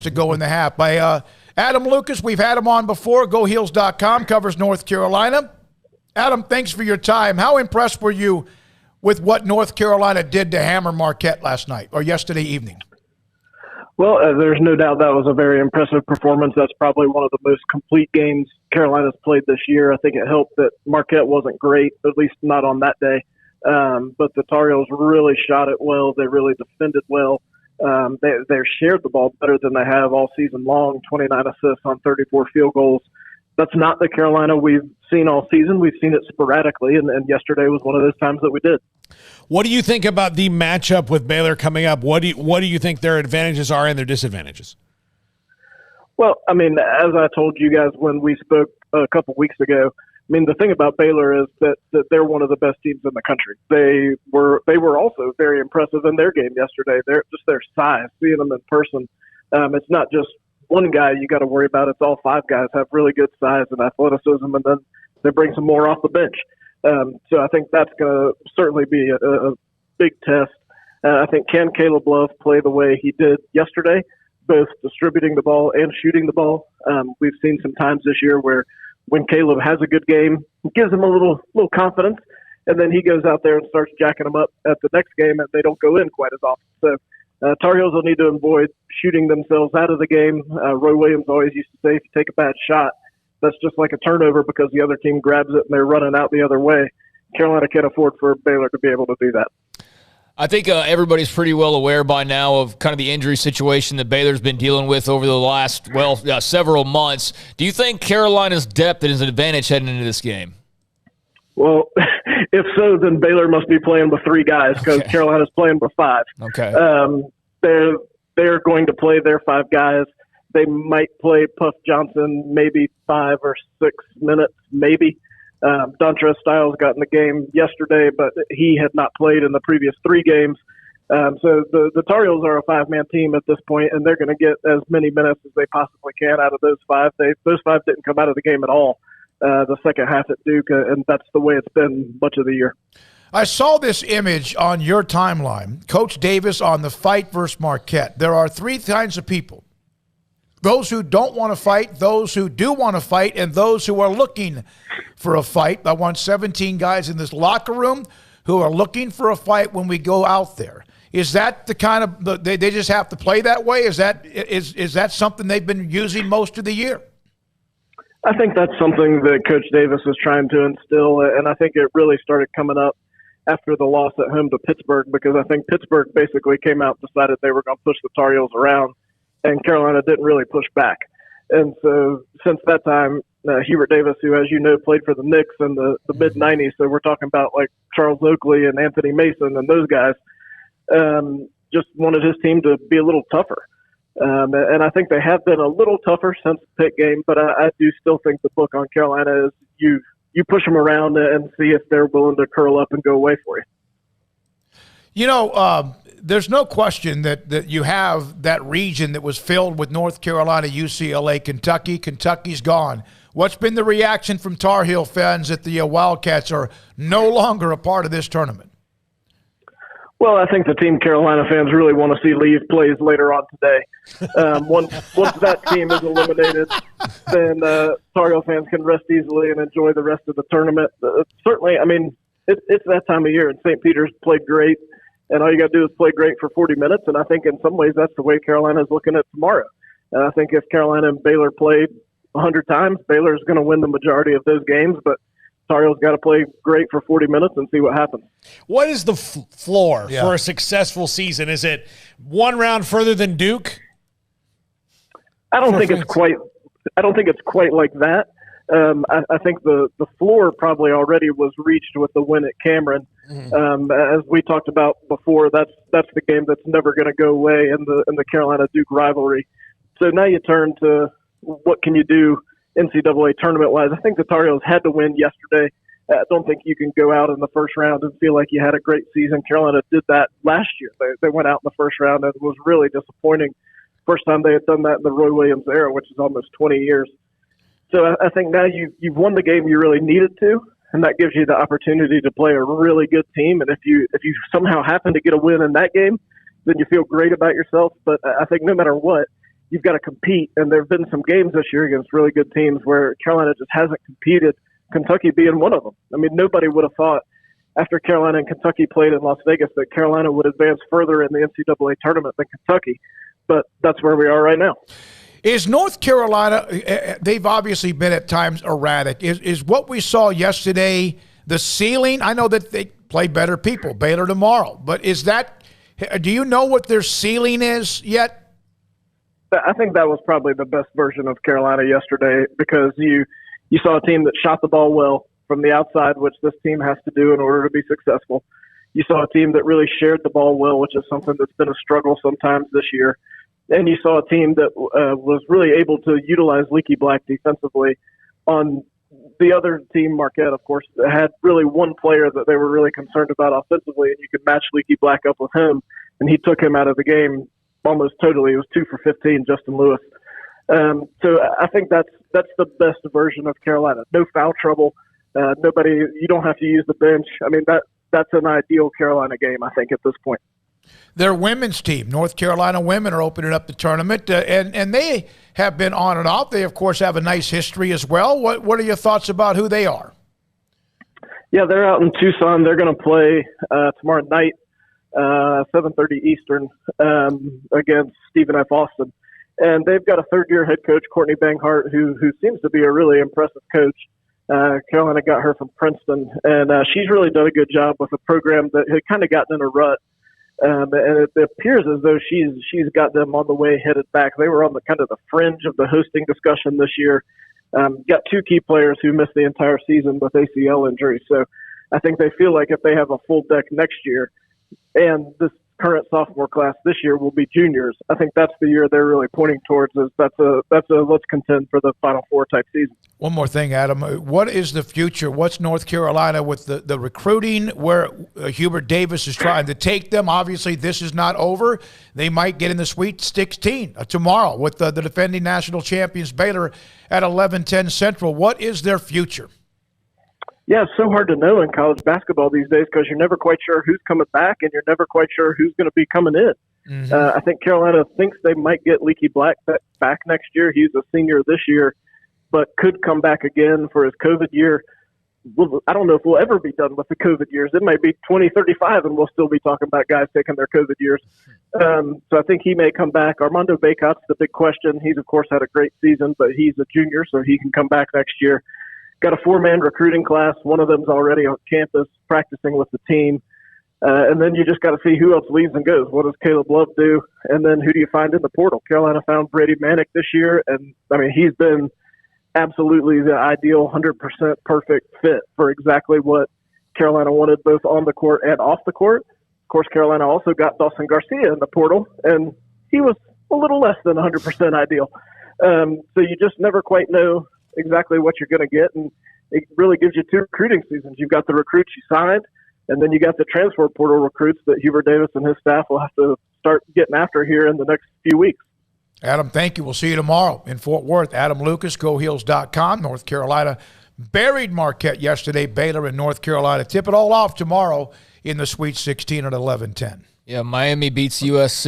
to go in the half. By Adam Lucas, we've had him on before. GoHeels.com covers North Carolina. Adam, thanks for your time. How impressed were you with what North Carolina did to hammer Marquette last night or yesterday evening? Well, there's no doubt that was a very impressive performance. That's probably one of the most complete games Carolina's played this year. I think it helped that Marquette wasn't great, at least not on that day. But the Tar Heels really shot it well. They really defended well. They shared the ball better than they have all season long, 29 assists on 34 field goals. That's not the Carolina we've seen all season. We've seen it sporadically, and yesterday was one of those times that we did. What do you think about the matchup with Baylor coming up? What do you think their advantages are and their disadvantages? Well, I mean, as I told you guys when we spoke a couple weeks ago, I mean, the thing about Baylor is that they're one of the best teams in the country. They were also very impressive in their game yesterday. They're just their size, seeing them in person. It's not just one guy you got to worry about. It's all five guys have really good size and athleticism, and then they bring some more off the bench. So I think that's going to certainly be a big test. I think can Caleb Love play the way he did yesterday, both distributing the ball and shooting the ball? We've seen some times this year where when Caleb has a good game, it gives him a little confidence, and then he goes out there and starts jacking them up at the next game, and they don't go in quite as often. So Tar Heels will need to avoid shooting themselves out of the game. Roy Williams always used to say, if you take a bad shot, that's just like a turnover because the other team grabs it and they're running out the other way. Carolina can't afford for Baylor to be able to do that. I think everybody's pretty well aware by now of kind of the injury situation that Baylor's been dealing with over the last, several months. Do you think Carolina's depth is an advantage heading into this game? Well, if so, then Baylor must be playing with three guys because Carolina's playing with five. Okay. They're going to play their five guys. They might play Puff Johnson maybe 5 or 6 minutes, maybe. Dontrez Styles got in the game yesterday, but he had not played in the previous 3 games. So the Tar Heels are a 5-man team at this point, and they're going to get as many minutes as they possibly can out of those 5. Those 5 didn't come out of the game at all the second half at Duke, and that's the way it's been much of the year. I saw this image on your timeline, Coach Davis on the fight versus Marquette. There are 3 kinds of people. Those who don't want to fight, those who do want to fight, and those who are looking for a fight. I want 17 guys in this locker room who are looking for a fight when we go out there. Is that the kind of they just have to play that way? Is that something they've been using most of the year? I think that's something that Coach Davis is trying to instill, and I think it really started coming up after the loss at home to Pittsburgh, because I think Pittsburgh basically came out and decided they were going to push the Tar Heels around, and Carolina didn't really push back. And so since that time, Hubert Davis, who, as you know, played for the Knicks in the mid-'90s, so we're talking about like Charles Oakley and Anthony Mason and those guys, just wanted his team to be a little tougher. And I think they have been a little tougher since the Pitt game, but I do still think the book on Carolina is you push them around and see if they're willing to curl up and go away for you. You know, there's no question that you have that region that was filled with North Carolina, UCLA, Kentucky. Kentucky's gone. What's been the reaction from Tar Heel fans that the Wildcats are no longer a part of this tournament? Well, I think the Team Carolina fans really want to see Leave plays later on today. Once that team is eliminated, then Tar Heel fans can rest easily and enjoy the rest of the tournament. Certainly, I mean, it's that time of year, and St. Peter's played great, and all you got to do is play great for 40 minutes, and I think in some ways that's the way Carolina is looking at tomorrow. I think if Carolina and Baylor played 100 times, Baylor is going to win the majority of those games, but Tar Heels got to play great for 40 minutes and see what happens. What is the floor for a successful season? Is it one round further than Duke? I don't think it's quite like that. I think the floor probably already was reached with the win at Cameron. As we talked about before, that's the game that's never going to go away in the Carolina-Duke rivalry. So now you turn to what can you do NCAA tournament-wise. I think the Tar Heels had to win yesterday. I don't think you can go out in the first round and feel like you had a great season. Carolina did that last year. They went out in the first round, and it was really disappointing. First time they had done that in the Roy Williams era, which is almost 20 years. So I think now you've won the game you really needed to, and that gives you the opportunity to play a really good team. And if you somehow happen to get a win in that game, then you feel great about yourself. But I think no matter what, you've got to compete. And there have been some games this year against really good teams where Carolina just hasn't competed, Kentucky being one of them. I mean, nobody would have thought after Carolina and Kentucky played in Las Vegas that Carolina would advance further in the NCAA tournament than Kentucky. But that's where we are right now. Is North Carolina, they've obviously been at times erratic. Is what we saw yesterday the ceiling? I know that they play better people, Baylor tomorrow. But is that, do you know what their ceiling is yet? I think that was probably the best version of Carolina yesterday, because you saw a team that shot the ball well from the outside, which this team has to do in order to be successful. You saw a team that really shared the ball well, which is something that's been a struggle sometimes this year. And you saw a team that was really able to utilize Leaky Black defensively. On the other team, Marquette, of course, had really one player that they were really concerned about offensively, and you could match Leaky Black up with him, and he took him out of the game almost totally. It was 2 for 15, Justin Lewis. So I think that's the best version of Carolina. No foul trouble. Nobody. You don't have to use the bench. I mean, that's an ideal Carolina game, I think, at this point. Their women's team, North Carolina women, are opening up the tournament, and they have been on and off. They, of course, have a nice history as well. What are your thoughts about who they are? Yeah, they're out in Tucson. They're going to play tomorrow night, 7:30 Eastern, against Stephen F. Austin. And they've got a third-year head coach, Courtney Banghart, who seems to be a really impressive coach. Carolina got her from Princeton, and she's really done a good job with a program that had kind of gotten in a rut. And it appears as though she's got them on the way headed back. They were on the kind of the fringe of the hosting discussion this year. Got 2 key players who missed the entire season with ACL injuries. So I think they feel like if they have a full deck next year, and this current sophomore class this year will be juniors, I think that's the year they're really pointing towards. Is that's a let's contend for the Final Four type season. One more thing, Adam. What is the future? What's North Carolina with the recruiting, where Hubert Davis is trying to take them? Obviously, this is not over. They might get in the Sweet 16 tomorrow with the defending national champions Baylor at 11:10 Central. What is their future? Yeah, it's so hard to know in college basketball these days, because you're never quite sure who's coming back, and you're never quite sure who's going to be coming in. Mm-hmm. I think Carolina thinks they might get Leaky Black back next year. He's a senior this year, but could come back again for his COVID year. I don't know if we'll ever be done with the COVID years. It might be 2035, and we'll still be talking about guys taking their COVID years. So I think he may come back. Armando Bacot's the big question. He's, of course, had a great season, but he's a junior, so he can come back next year. Got a 4-man recruiting class. One of them's already on campus practicing with the team. And then you just got to see who else leaves and goes. What does Caleb Love do? And then who do you find in the portal? Carolina found Brady Manick this year, and, I mean, he's been absolutely the ideal 100% perfect fit for exactly what Carolina wanted, both on the court and off the court. Of course, Carolina also got Dawson Garcia in the portal, and he was a little less than 100% ideal. So you just never quite know exactly what you're going to get, and it really gives you 2 recruiting seasons. You've got the recruits you signed, and then you got the transfer portal recruits that Hubert Davis and his staff will have to start getting after here in the next few weeks. Adam, thank you. We'll see you tomorrow in Fort Worth. Adam Lucas, GoHeels.com. North Carolina buried Marquette yesterday. Baylor and North Carolina tip it all off tomorrow in the Sweet 16 at 11:10. Yeah, Miami beats USC.